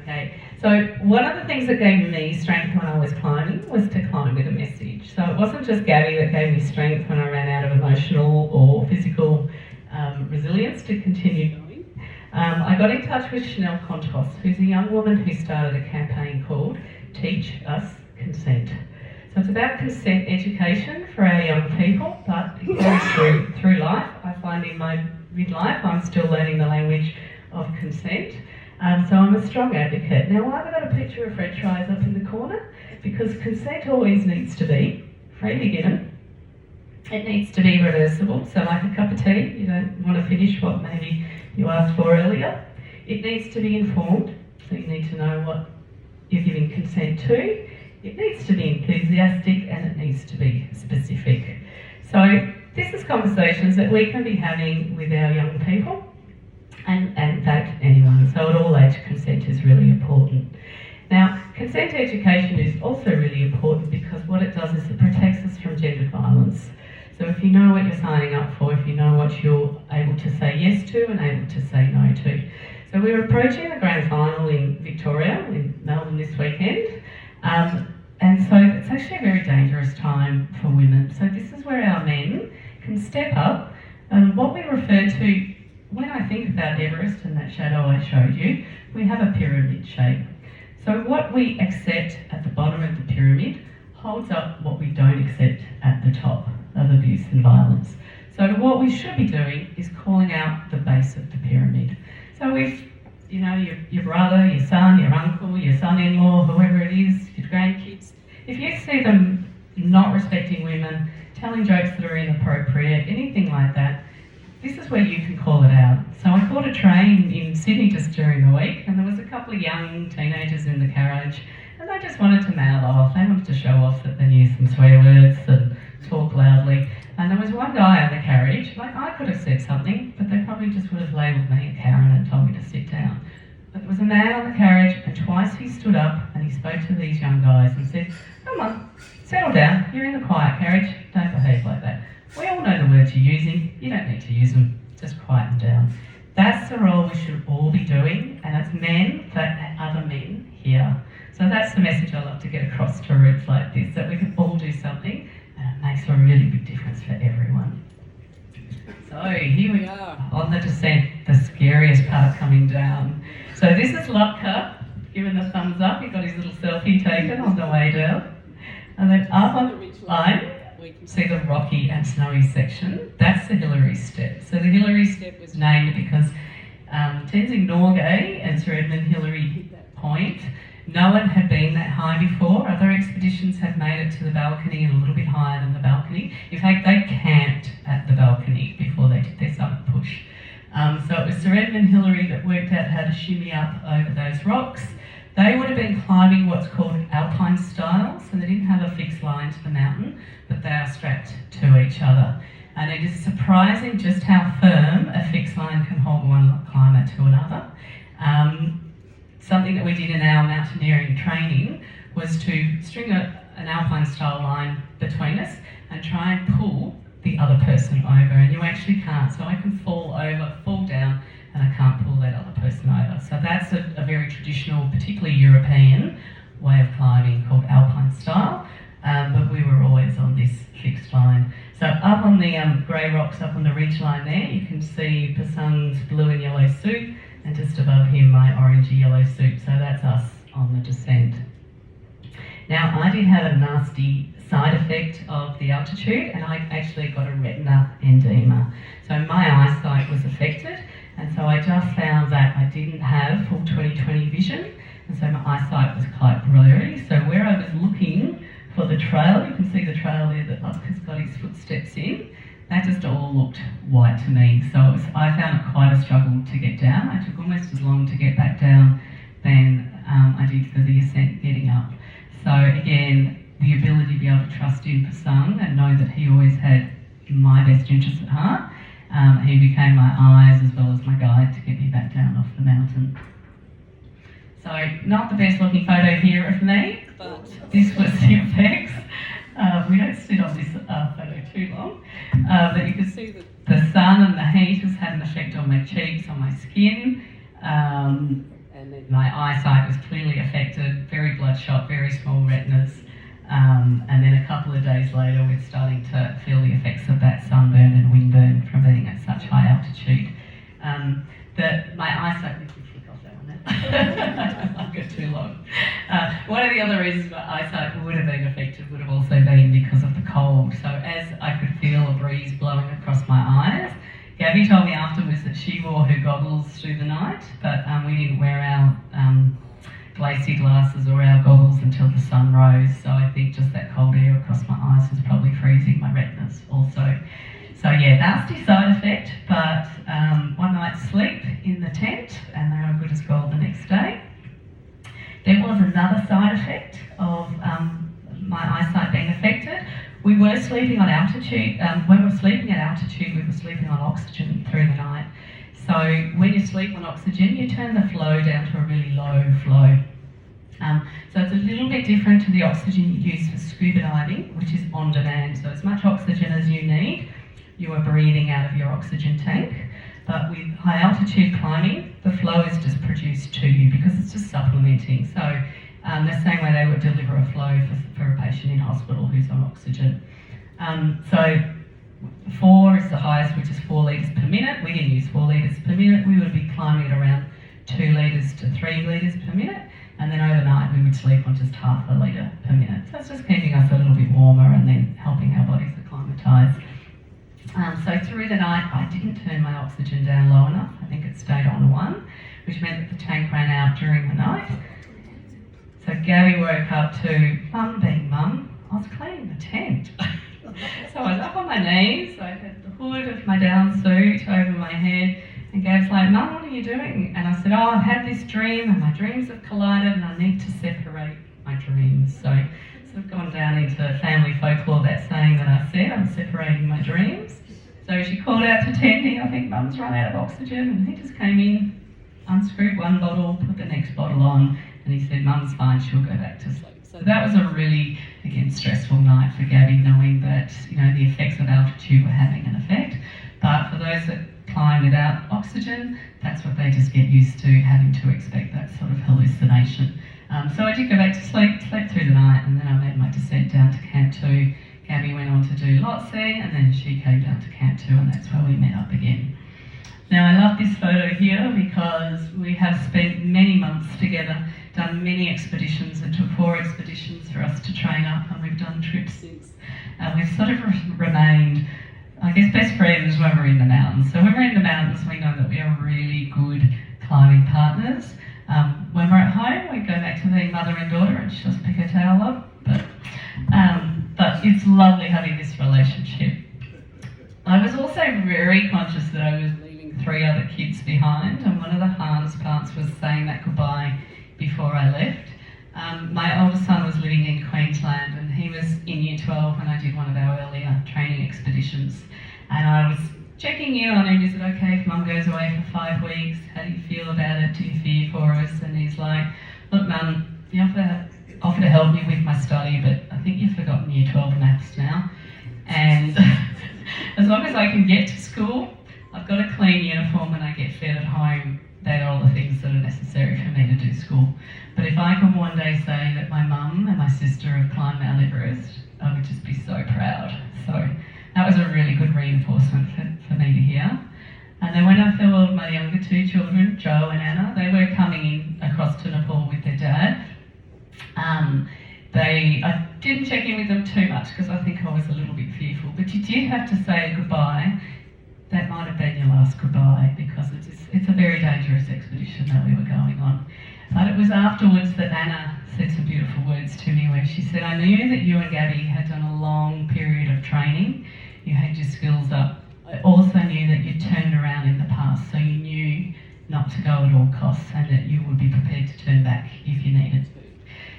Okay, so one of the things that gave me strength when I was climbing was to climb with a message. So it wasn't just Gabby that gave me strength when I ran out of emotional or physical resilience to continue going. I got in touch with Chanel Contos, who's a young woman who started a campaign called Teach Us Consent. So it's about consent education for our young people, but it goes through life. I find in my midlife I'm still learning the language of consent. So I'm a strong advocate. Now I've got a picture of French fries up in the corner because consent always needs to be freely given. It needs to be reversible. So like a cup of tea, you don't want to finish what maybe you asked for earlier. It needs to be informed, so you need to know what you're giving consent to. It needs to be enthusiastic and it needs to be specific. So this is conversations that we can be having with our young people and in fact anyone. So at all age consent is really important. Now consent education is also really important because what it does is it protects us from gendered violence. So if you know what you're signing up for, if you know what you're able to say yes to and able to say no to. So we're approaching the grand final in Victoria, in Melbourne this weekend. And so it's actually a very dangerous time for women. So this is where our men can step up. What we refer to, when I think about Everest and that shadow I showed you, we have a pyramid shape. So what we accept at the bottom of the pyramid holds up what we don't accept at the top of abuse and violence. So what we should be doing is calling out the base of the pyramid. So if your brother, your son, your uncle, your son-in-law, whoever it is, your grandkids, if you see them not respecting women, telling jokes that are inappropriate, anything like that, this is where you can call it out. So I caught a train in Sydney just during the week and there was a couple of young teenagers in the carriage and they just wanted to mouth off. They wanted to show off that they knew some swear words and talk loudly. And there was one guy on the carriage, like I could have said something, but they probably just would have labelled me a Karen and told me to sit down. But there was a man on the carriage and twice he stood up and he spoke to these young guys and said, come on, settle down, you're in the quiet carriage, don't behave like that. We all know the words you're using, you don't need to use them, just quieten down. That's the role we should all be doing, and it's men for other men here. So that's the message I love to get across to groups like this, that we can all do something and it makes a really big difference for everyone. So here we are on the descent, the scariest part coming down. So this is Lotka, giving the thumbs up, he got his little selfie taken on the way down. And then up on the ridge line, we can see the rocky and snowy section. That's the Hillary Step. So the Hillary Step was named because Tenzing Norgay and Sir Edmund Hillary hit that point. No one had been that high before. Other expeditions had made it to the balcony and a little bit higher than the balcony. In fact, they camped at the balcony before they did their summit push. So it was Sir Edmund Hillary that worked out how to shimmy up over those rocks. They would have been climbing what's called alpine style, so they didn't have a fixed line to the mountain, but they are strapped to each other. And it is surprising just how firm a fixed line can hold one climber to another. Something that we did in our mountaineering training was to string an alpine style line between us and try and pull the other person over, and you actually can't. So I can fall over, fall down, and I can't pull that other person over. So that's a very traditional, particularly European way of climbing called alpine style, but we were always on this fixed line. So up on the grey rocks, up on the ridge line there, you can see Pasung's blue and yellow suit, and just above him my orangey yellow suit. So that's us on the descent. Now I did have a nasty side effect of the altitude, and I actually got a retina edema. So my eyesight was affected, and so I just found that I didn't have full 20/20 vision, and so my eyesight was quite blurry. So where I was looking for the trail, you can see the trail there that Luck has got his footsteps in, that just all looked white to me. So I found it quite a struggle to get down. I took almost as long to get back down than I did for the ascent getting up. So again, the ability to be able to trust in Pasung and know that he always had my best interests at heart. He became my eyes as well as my guide to get me back down off the mountain. So not the best looking photo here of me, but this was the effects. We don't sit on this photo too long, but you can see that the sun and the heat has had an effect on my cheeks, on my skin, and then my eyesight was clearly affected, very bloodshot, very small retinas. And then a couple of days later, we're starting to feel the effects of that sunburn and windburn from being at such high altitude. My eyesight, we can flick off that one now. I'll go too long. One of the other reasons my eyesight would have been affected would have also been because of the cold. So as I could feel a breeze blowing across my eyes, Gabby told me afterwards that she wore her goggles through the night, but we didn't wear our glacier glasses or our goggles until the sun rose. So I think just that cold air across my eyes was probably freezing my retinas also. So yeah, nasty side effect, but one night's sleep in the tent and they were good as gold the next day. There was another side effect of my eyesight being affected. We were sleeping on altitude. When we were sleeping at altitude, we were sleeping on oxygen through the night. So when you sleep on oxygen, you turn the flow down to a really low flow. So it's a little bit different to the oxygen you use for scuba diving, which is on demand. So as much oxygen as you need, you are breathing out of your oxygen tank. But with high altitude climbing, the flow is just produced to you because it's just supplementing. So the same way they would deliver a flow for a patient in hospital who's on oxygen. So 4 is the highest, which is 4 litres per minute. We didn't use 4 litres per minute. We would be climbing at around 2 litres to 3 litres per minute. And then overnight we would sleep on just half a litre per minute. So it's just keeping us a little bit warmer and then helping our bodies acclimatise. So through the night I didn't turn my oxygen down low enough. I think it stayed on 1, which meant that the tank ran out during the night. So Gabby woke up to, Mum being Mum, I was cleaning the tent. So I was up on my knees, I had the hood of my down suit over my head, and Gab's like, Mum, what are you doing? And I said, oh, I've had this dream and my dreams have collided and I need to separate my dreams. So it's sort of gone down into family folklore, that saying that I said, I'm separating my dreams. So she called out to Tendy, I think Mum's run out of oxygen, and he just came in, unscrewed one bottle, put the next bottle on, and he said, Mum's fine, she'll go back to sleep. So that was a really, again, stressful night for Gabby, knowing that, the effects of altitude were having an effect. But for those that climb without oxygen, that's what they just get used to, having to expect that sort of hallucination. So I did go back to sleep, slept through the night, and then I made my descent down to Camp 2. Gabby went on to do Lotse, and then she came down to Camp 2, and that's where we met up again. Now I love this photo here because we have spent many months together, done many expeditions. It took 4 expeditions for us to train up, and we've done trips since. We've sort of remained, I guess, best friends when we're in the mountains. So when we're in the mountains, we know that we are really good climbing partners. When we're at home, we go back to being mother and daughter, and she'll just pick her towel up. But it's lovely having this relationship. I was also very conscious that I was leaving 3 other kids behind, and one of the hardest parts was saying that goodbye before before I left. My oldest son was living in Queensland and he was in Year 12 when I did one of our earlier training expeditions. And I was checking in on him, is it okay if Mum goes away for 5 weeks? How do you feel about it? Do you fear for us? And he's like, look Mum, you offer to help me with my study, but I think you've forgotten Year 12 maths now. And as long as I can get to school, I've got a clean uniform and I get fed at home, they are all the things that are necessary for me to do school. But if I could one day say that my mum and my sister have climbed Mount Everest, I would just be so proud. So that was a really good reinforcement for me to hear. And then when I followed my younger 2 children, Joe and Anna, they were coming in across to Nepal with their dad. I didn't check in with them too much because I think I was a little bit fearful, but you did have to say goodbye. That might have been your last goodbye because it's a very dangerous expedition that we were going on. But it was afterwards that Anna said some beautiful words to me where she said, I knew that you and Gabby had done a long period of training, you had your skills up. I also knew that you'd turned around in the past, so you knew not to go at all costs and that you would be prepared to turn back if you needed to.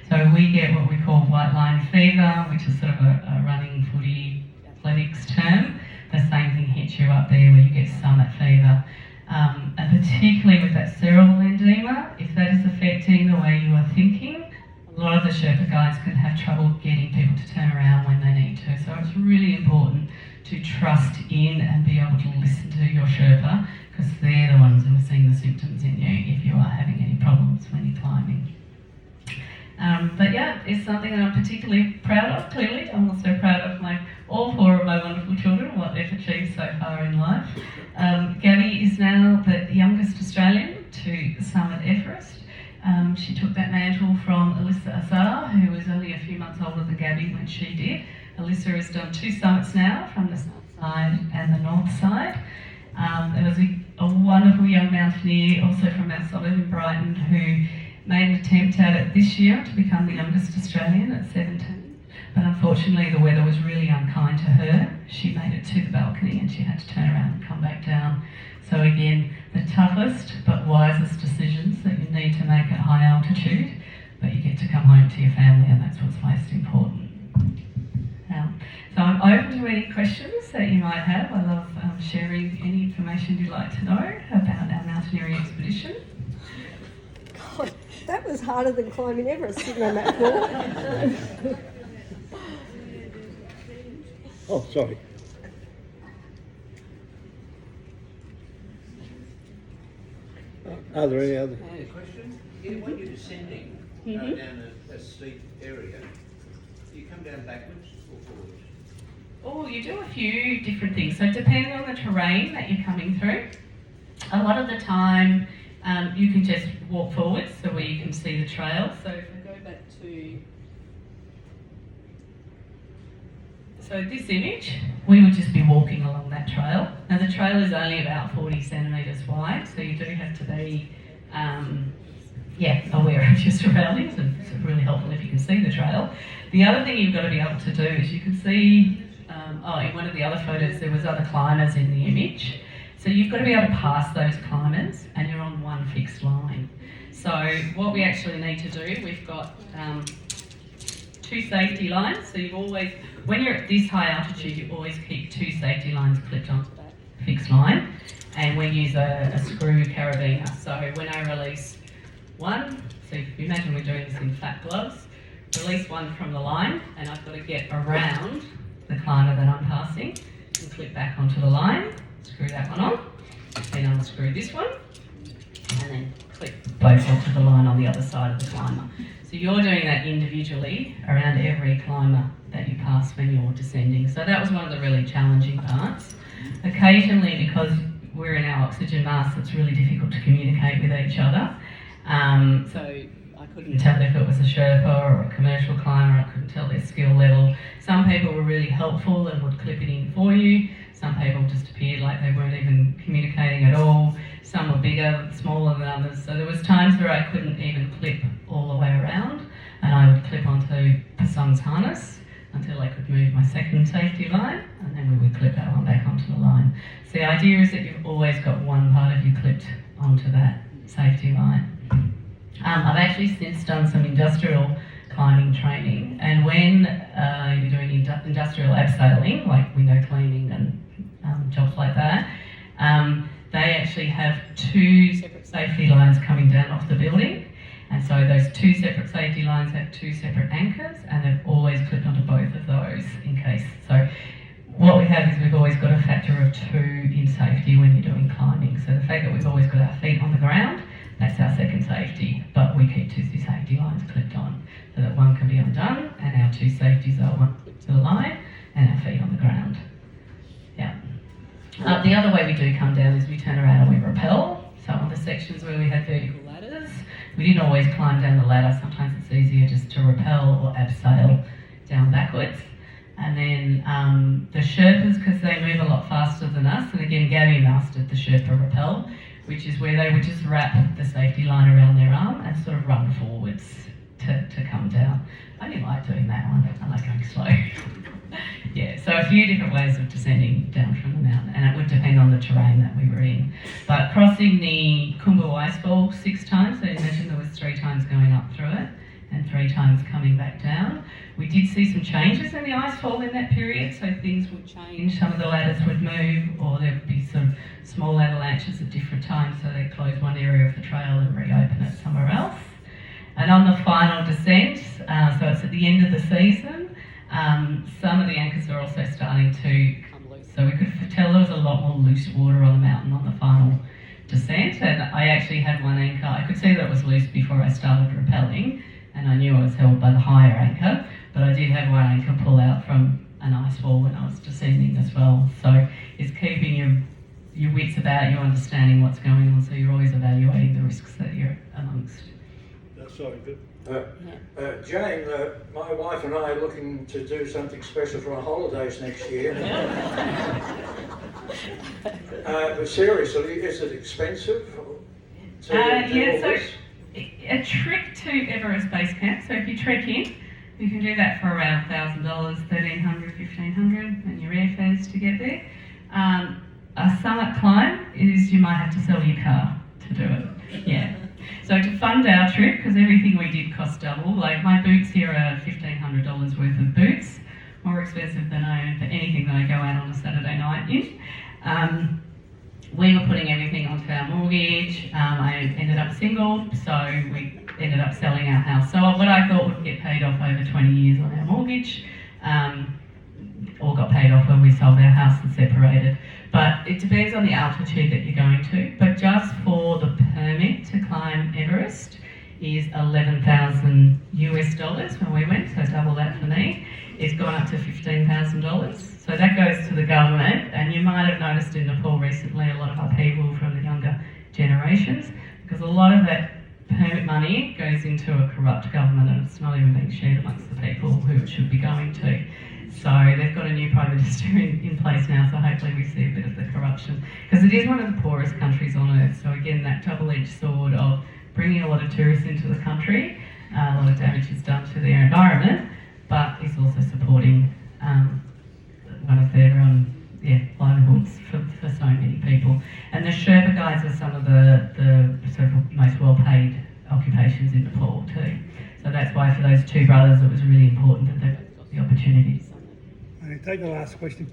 So we get what we call white line fever, which is sort of a running footy athletics term. The same thing hits you up there where you get stomach fever. And particularly with that cerebral edema, if that is affecting the way you are thinking, a lot of the Sherpa guides can have trouble getting people to turn around when they need to. So it's really important to trust in and be able to listen to your Sherpa because they're the ones who are seeing the symptoms in you if you are having any problems when you're climbing. But yeah, it's something that I'm particularly proud of, clearly. I'm also proud of all 4 of my wonderful children, what they've achieved so far in life. Gabby is now the youngest Australian to summit Everest. She took that mantle from Alyssa Azar, who was only a few months older than Gabby when she did. Alyssa has done 2 summits now, from the south side and the north side. There was a wonderful young mountaineer, also from our suburb in Brighton, who made an attempt at it this year to become the youngest Australian at 17. But unfortunately the weather was really unkind to her. She made it to the balcony and she had to turn around and come back down. So again, the toughest but wisest decisions that you need to make at high altitude, but you get to come home to your family and that's what's most important. So I'm open to any questions that you might have. I love sharing any information you'd like to know about our mountaineering expedition. God, that was harder than climbing Everest, sitting on that floor. Oh, sorry. Are there any other? Question? When you're descending down a steep area, do you come down backwards or forwards? Oh, you do a few different things. So depending on the terrain that you're coming through, a lot of the time you can just walk forwards so where you can see the trail. So if I go back to this image, we would just be walking along that trail. Now the trail is only about 40 centimetres wide, so you do have to be aware of your surroundings, and it's really helpful if you can see the trail. The other thing you've got to be able to do is you can see, in one of the other photos there was other climbers in the image. So you've got to be able to pass those climbers and you're on one fixed line. So what we actually need to do, we've got 2 safety lines. So you've always, when you're at this high altitude, you always keep 2 safety lines clipped onto that fixed line. And we use a screw carabiner. So when I release one, so if you imagine we're doing this in fat gloves, release one from the line and I've got to get around the climber that I'm passing and clip back onto the line. Screw that one on, then unscrew this one, and then clip both onto the line on the other side of the climber. So you're doing that individually around every climber that you pass when you're descending. So that was one of the really challenging parts. Occasionally, because we're in our oxygen mask, it's really difficult to communicate with each other. So I couldn't tell if it was a Sherpa or a commercial climber, I couldn't tell their skill level. Some people were really helpful and would clip it in for you. Some people just appeared like they weren't even communicating at all. Some were bigger, smaller than others. So there was times where I couldn't even clip all the way around and I would clip onto Pasung's harness until I could move my second safety line and then we would clip that one back onto the line. So the idea is that you've always got one part of you clipped onto that safety line. I've actually since done some industrial climbing training, and when you're doing industrial abseiling, like window cleaning and jobs like that, they actually have two separate safety lines coming down off the building, and so those two separate safety lines have two separate anchors, and they've always clipped onto both of those in case. So what we have is we've always got a factor of 2 in safety when you're doing climbing. So the fact that we've always got our feet on the ground, that's our second safety, but we keep 2 safety lines clipped on so that one can be undone, and our 2 safeties are one clipped to the line and our feet on the ground. Yeah. The other way we do come down is we turn around and we rappel. So on the sections where we had vertical ladders, we didn't always climb down the ladder. Sometimes it's easier just to rappel or abseil down backwards. And then the Sherpas, because they move a lot faster than us, and again Gabby mastered the Sherpa rappel, which is where they would just wrap the safety line around their arm and sort of run forwards to come down. I didn't like doing that one, I like going slow. Yeah, so a few different ways of descending down from the mountain, and it would depend on the terrain that we were in. But crossing the Khumbu Icefall 6 times, so you mentioned there was 3 times going up through it and 3 times coming back down. We did see some changes in the icefall in that period, so things would change, some of the ladders would move, or there would be sort of small avalanches at different times, so they'd close one area of the trail and reopen it somewhere else. And on the final descent, so it's at the end of the season, some of the anchors are also starting to come loose. So we could tell there was a lot more loose water on the mountain on the final descent, and I actually had one anchor. I could see that it was loose before I started rappelling, and I knew I was held by the higher anchor, but I did have one anchor pull out from an icefall when I was descending as well. So it's keeping your wits about you, understanding what's going on, so you're always evaluating the risks that you're amongst. That's very good. Jane, my wife and I are looking to do something special for our holidays next year. But seriously, is it expensive to do all this? A trek to Everest Base Camp, so if you trek in, you can do that for around $1,000, $1,300, $1,500, and your airfares to get there. A summit climb is you might have to sell your car to do it. Yeah. So to fund our trip, because everything we did cost double, like my boots here are $1,500 worth of boots, more expensive than I own for anything that I go out on a Saturday night in. We were putting everything onto our mortgage. I ended up single, so we ended up selling our house. So what I thought would get paid off over 20 years on our mortgage, all got paid off when we sold our house and separated. But it depends on the altitude that you're going to. But just for the permit to climb Everest is $11,000 US when we went, so double that for me. It's gone up to $15,000. So that goes to the government, and you might have noticed in Nepal recently a lot of upheaval from the younger generations, because a lot of that permit money goes into a corrupt government and it's not even being shared amongst the people who it should be going to. So they've got a new Prime Minister in place now, so hopefully we see a bit of the corruption. Because it is one of the poorest countries on earth, so again that double-edged sword of bringing a lot of tourists into the country, a lot of damage is done to their environment, but it's also supporting one of their livelihoods for so many people. And the Sherpa guides are some of the sort of most well-paid occupations in Nepal too. So that's why for those 2 brothers it was really important that they got the opportunities. Okay, take the last question.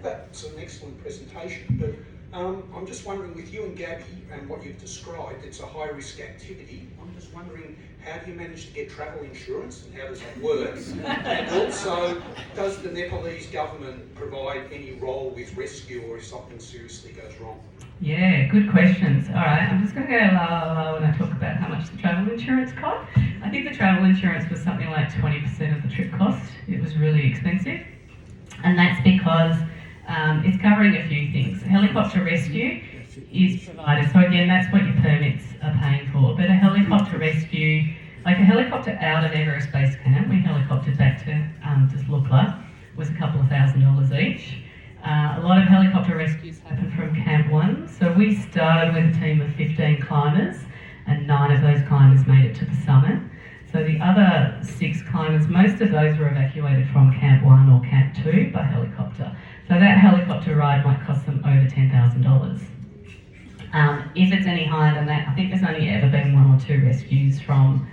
That's an excellent presentation, but I'm just wondering, with you and Gabby and what you've described, it's a high-risk activity. I'm just wondering, how do you manage to get travel insurance and how does that work? And also, does the Nepalese government provide any role with rescue or if something seriously goes wrong? Yeah, good questions. All right, I'm just going to go la when I talk about how much the travel insurance cost. I think the travel insurance was something like 20% of the trip cost. It was really expensive. And that's because it's covering a few things. Helicopter rescue is provided. So again, that's what your permits are paying for. But a helicopter rescue, like a helicopter out of Everest Base Camp, we helicoptered back to Lukla, was a couple of $1,000s each. A lot of helicopter rescues happen from Camp 1. So we started with a team of 15 climbers, and 9 of those climbers made it to the summit. So the other 6 climbers, most of those were evacuated from Camp 1 or Camp 2 by helicopter. So that helicopter ride might cost them over $10,000. If it's any higher than that, I think there's only ever been 1 or 2 rescues from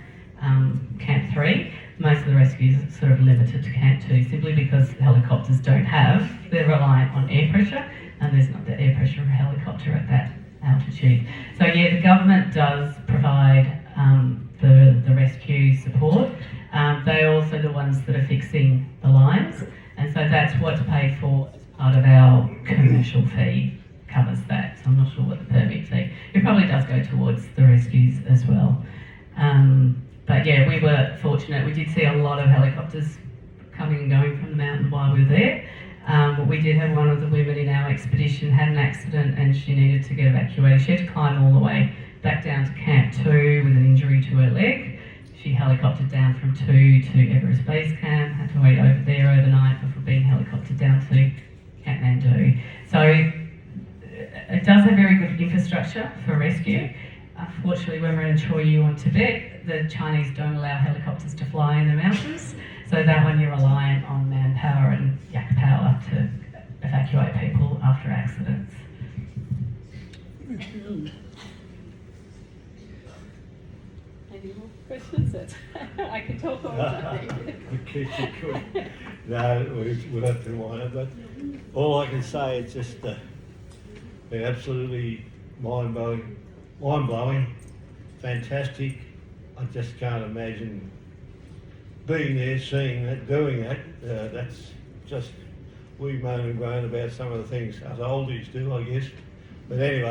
Camp 3. Most of the rescues are sort of limited to Camp 2 simply because helicopters don't have, they're reliant on air pressure, and there's not the air pressure of a helicopter at that altitude. So yeah, the government does provide the rescue support. They're also the ones that are fixing the lines, and so that's what's paid for as part of our commercial fee, covers that. So I'm not sure what the permit fee. It probably does go towards the rescues as well. But yeah, we were fortunate. We did see a lot of helicopters coming and going from the mountain while we were there. But we did have one of the women in our expedition had an accident and she needed to get evacuated. She had to climb all the way back down to Camp 2 with an injury to her leg. She helicoptered down from 2 to Everest Base Camp, had to wait over there overnight before being helicoptered down to Kathmandu. So it does have very good infrastructure for rescue. Unfortunately, when we're in Choyu on Tibet, the Chinese don't allow helicopters to fly in the mountains. So that one you're reliant on manpower and yak power to evacuate people after accidents. Any more questions? I can talk all day. No, we'll have to wind up, but all I can say is just been absolutely mind-blowing, fantastic. I just can't imagine being there, seeing that, doing that. That's just, we moan and groan about some of the things us oldies do, I guess. But anyway.